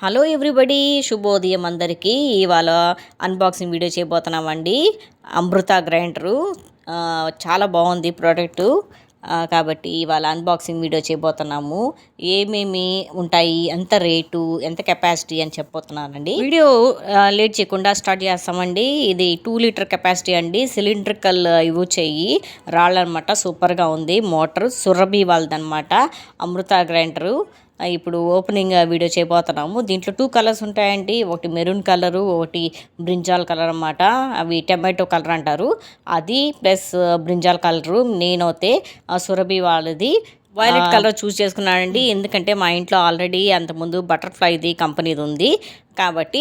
Hello everybody, శుభోదయం అందరికీ. ఇవాళ అన్బాక్సింగ్ వీడియో చేయబోతున్నామండి. అమృత గ్రైండరు చాలా బాగుంది ప్రోడక్టు. కాబట్టి ఇవాళ అన్బాక్సింగ్ వీడియో చేయబోతున్నాము. ఏమేమి ఉంటాయి, ఎంత రేటు, ఎంత కెపాసిటీ అని చెప్పబోతున్నానండి. వీడియో లేట్ చేయకుండా స్టార్ట్ చేస్తామండి. ఇది 2 లీటర్ కెపాసిటీ అండి. సిలిండ్రికల్ యూజ్ చేయి రాళ్ళనమాట. సూపర్గా ఉంది. మోటార్ సురభి వాళ్ళదనమాట అమృత గ్రైండరు. ఇప్పుడు ఓపెనింగ్ వీడియో చేయబోతున్నాము. దీంట్లో 2 కలర్స్ ఉంటాయండి. ఒకటి మెరూన్ కలరు, ఒకటి బ్రింజాల్ కలర్ అన్నమాట. అవి టమాటో కలర్ అంటారు. అది ప్లస్ బ్రింజాల్ కలరు. నేనైతే సురభి వాళ్ళది వైలెట్ కలర్ చూస్ చేసుకున్నానండి. ఎందుకంటే మా ఇంట్లో ఆల్రెడీ అంతకుముందు బటర్ఫ్లైది కంపెనీది ఉంది కాబట్టి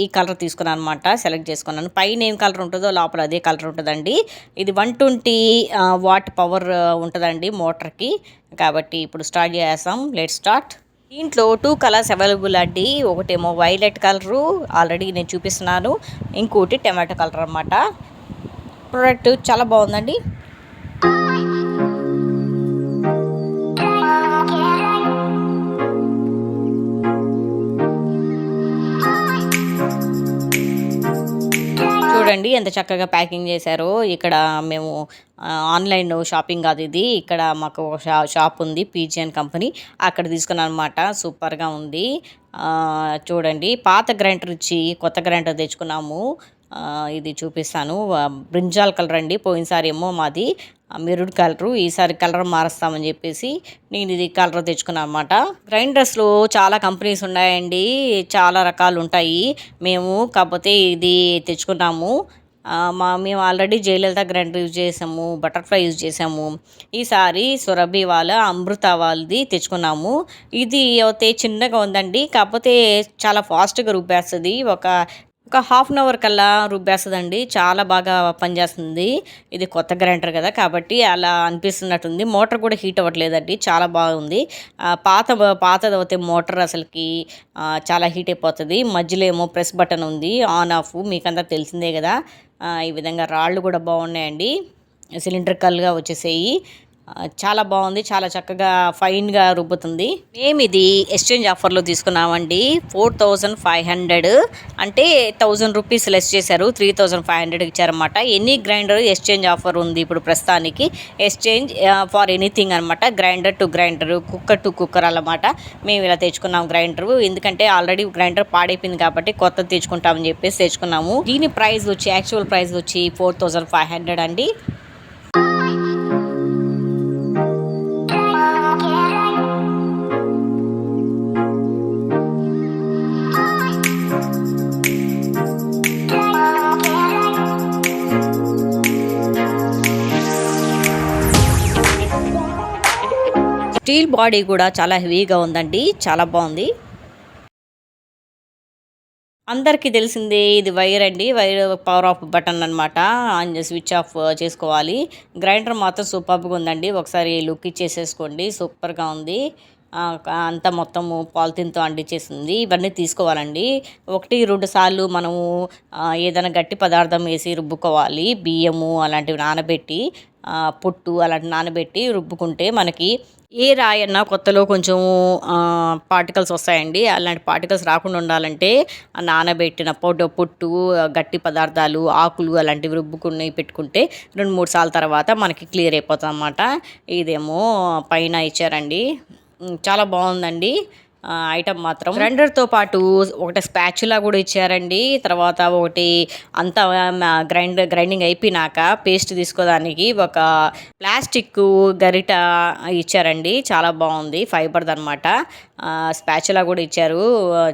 ఈ కలర్ తీసుకున్నాను అనమాట. సెలెక్ట్ చేసుకున్నాను. పైన ఏం కలర్ ఉంటుందో లోపల అదే కలర్ ఉంటుందండి. ఇది 120 వాట్ పవర్ ఉంటుందండి మోటార్కి. కాబట్టి ఇప్పుడు స్టార్ట్ చేస్తాం. Let start. దీంట్లో 2 కలర్స్ అవైలబుల్ అండి. ఒకటేమో వైలెట్ కలరు ఆల్రెడీ నేను చూపిస్తున్నాను. ఇంకోటి టమాటో కలర్ అన్నమాట. ప్రోడక్ట్ చాలా బాగుందండి. చూడండి ఎంత చక్కగా ప్యాకింగ్ చేశారో. ఇక్కడ మేము ఆన్లైన్ షాపింగ్ కాదు ఇది. ఇక్కడ మాకు ఒక షాప్ ఉంది, పీజియన్ కంపెనీ. అక్కడ తీసుకున్నాను అనమాట. సూపర్గా ఉంది. చూడండి, పాత గ్రైండర్ ఇచ్చి కొత్త గ్రైండర్ తెచ్చుకున్నాము. ఇది చూపిస్తాను. బ్రింజాల్ కలర్ అండి. పోయినసారి ఏమో మాది మెరూన్ కలరు. ఈసారి కలర్ మారుస్తామని చెప్పేసి నేను ఇది కలర్ తెచ్చుకున్నాను అనమాట. గ్రైండర్స్లో చాలా కంపెనీస్ ఉన్నాయండి, చాలా రకాలు ఉంటాయి. కాకపోతే ఇది తెచ్చుకున్నాము. మేము ఆల్రెడీ జయలలిత గ్రైండర్ యూజ్ చేసాము, బటర్ఫ్లై యూజ్ చేసాము. ఈసారి సురభి వాళ్ళ అమృత వాళ్ళది తెచ్చుకున్నాము. ఇది అయితే చిన్నగా ఉందండి, కాకపోతే చాలా ఫాస్ట్గా రుబ్బేస్తుంది. ఒక హాఫ్ అన్ అవర్ కల్లా రుబ్బేస్తుందండి. చాలా బాగా పనిచేస్తుంది. ఇది కొత్త గ్రైండర్ కదా కాబట్టి అలా అనిపిస్తున్నట్టుంది. మోటార్ కూడా హీట్ అవ్వట్లేదండి. చాలా బాగుంది. పాతది అయితే మోటార్ అసలుకి చాలా హీట్ అయిపోతుంది. మధ్యలో ఏమో ప్రెస్ బటన్ ఉంది, ఆన్ ఆఫ్. మీకంతా తెలిసిందే కదా. ఈ విధంగా రాళ్ళు కూడా బాగున్నాయండి. సిలిండ్రికల్గా వచ్చేసేయి. చాలా బాగుంది. చాలా చక్కగా ఫైన్గా రుబ్బుతుంది. మేము ఇది ఎక్స్చేంజ్ ఆఫర్లో తీసుకున్నామండి. 4500 అంటే 1000 రూపీస్ లెస్ చేశారు. 3500 ఇచ్చారన్నమాట. ఎనీ గ్రైండర్ ఎక్స్చేంజ్ ఆఫర్ ఉంది ఇప్పుడు ప్రస్తుతానికి. ఎక్స్చేంజ్ ఫర్ ఎనీథింగ్ అనమాట. Grinder to grinder, cooker to cooker అన్నమాట. మేము ఇలా తెచ్చుకున్నాం గ్రైండర్. ఎందుకంటే ఆల్రెడీ గ్రైండర్ పాడైపోయింది కాబట్టి కొత్తది తెచ్చుకుంటామని చెప్పేసి తెచ్చుకున్నాము. దీని ప్రైస్ వచ్చి యాక్చువల్ ప్రైస్ వచ్చి 4500 అండి. స్టీల్ బాడీ కూడా చాలా హెవీగా ఉందండి. చాలా బాగుంది. అందరికీ తెలిసిందే ఇది వైర్ అండి. వైర్ పవర్ ఆఫ్ బటన్ అనమాట. ఆన్ స్విచ్ ఆఫ్ చేసుకోవాలి. గ్రైండర్ మాత్రం సూపర్గా ఉందండి. ఒకసారి లుక్ ఇచ్చేసేసుకోండి. సూపర్గా ఉంది. అంతా మొత్తము పాలిథిన్తో అంటించేసింది. ఇవన్నీ తీసుకోవాలండి. 1-2 సార్లు మనము ఏదైనా గట్టి పదార్థం వేసి రుబ్బుకోవాలి. బియ్యము అలాంటివి నానబెట్టి, పొట్టు అలాంటివి నానబెట్టి రుబ్బుకుంటే మనకి ఏ రాయన్నా కొత్తలో కొంచెం పార్టికల్స్ వస్తాయండి. అలాంటి పార్టికల్స్ రాకుండా ఉండాలంటే నానబెట్టిన పొట్టు, గట్టి పదార్థాలు, ఆకులు అలాంటివి రుబ్బుకుని పెట్టుకుంటే 2-3 సార్లు తర్వాత మనకి క్లియర్ అయిపోతుంది అన్నమాట. ఇదేమో పైన ఇచ్చారండి. చాలా బాగుందండి ఐటమ్ మాత్రం. గ్రైండర్తో పాటు ఒకటి స్పాచులా కూడా ఇచ్చారండి. తర్వాత ఒకటి అంతా గ్రైండింగ్ అయిపోయినాక పేస్ట్ తీసుకోవడానికి ఒక ప్లాస్టిక్ గరిట ఇచ్చారండి. చాలా బాగుంది. ఫైబర్ది అనమాట. స్పాచులా కూడా ఇచ్చారు.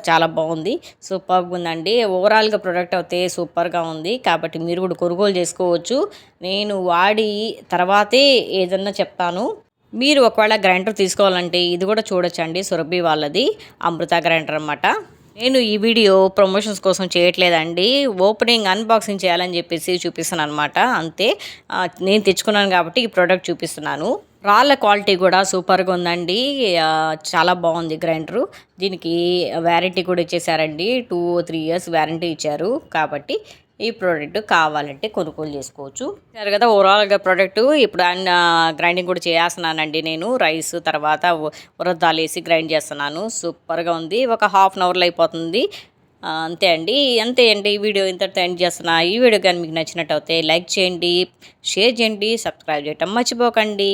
చాలా బాగుంది. సూపర్గా ఉందండి. ఓవరాల్గా ప్రోడక్ట్ అయితే సూపర్గా ఉంది. కాబట్టి మీరు కూడా కొనుగోలు చేసుకోవచ్చు. నేను వాడి తర్వాతే ఏదన్నా చెప్తాను. మీరు ఒకవేళ గ్రైండర్ తీసుకోవాలంటే ఇది కూడా చూడొచ్చండి. సురభి వాళ్ళది అమృత గ్రైండర్ అన్నమాట. నేను ఈ వీడియో ప్రమోషన్స్ కోసం చేయట్లేదండి. ఓపెనింగ్ అన్బాక్సింగ్ చేయాలని చెప్పేసి చూపిస్తున్నాను అనమాట. అంతే. నేను తెచ్చుకున్నాను కాబట్టి ఈ ప్రోడక్ట్ చూపిస్తున్నాను. రాళ్ళ క్వాలిటీ కూడా సూపర్గా ఉందండి. చాలా బాగుంది గ్రైండరు. దీనికి వ్యారంటీ కూడా ఇచ్చేసారండి. 2-3 ఇయర్స్ వ్యారంటీ ఇచ్చారు. కాబట్టి ఈ ప్రోడక్ట్ కావాలంటే కొనుగోలు చేసుకోవచ్చు. సరే కదా, ఓవరాల్గా ప్రోడక్ట్ ఇప్పుడు గ్రైండింగ్ కూడా చేస్తున్నానండి. నేను రైస్ తర్వాత ఉరద్దాలు వేసి గ్రైండ్ చేస్తున్నాను. సూపర్గా ఉంది. ఒక హాఫ్ అన్ అవర్లో అయిపోతుంది. అంతే అండి. ఈ వీడియో ఇంతటితో ఎండ్ చేస్తున్నా. ఈ వీడియో కానీ మీకు నచ్చినట్టయితే లైక్ చేయండి, షేర్ చేయండి, సబ్స్క్రైబ్ చేయటం మర్చిపోకండి.